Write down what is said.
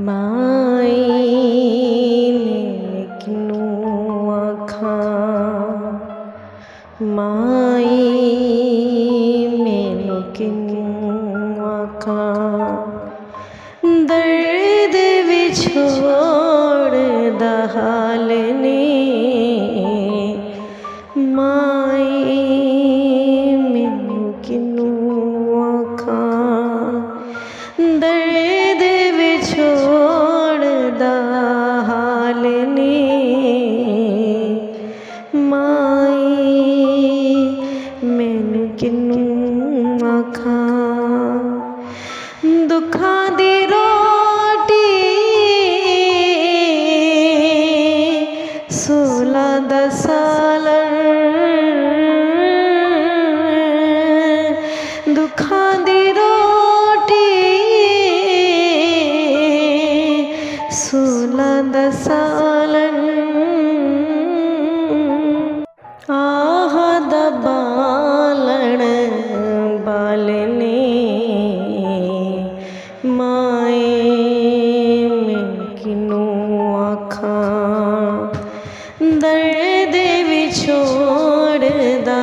माई ने किनू आखां माई मैनू किनू आखां दर्द विछोड़ दा हाल ने माई मैनू किनू आखां दर्द विछोड़ दा हाल ने माई मैनू किनू आखां दुखां दी रोटी 16 दा सालन दुखां दी रोटी 16 दा सालन आह दा बालण बालने माए मैं किनू आखां दर्द विछोड़ दा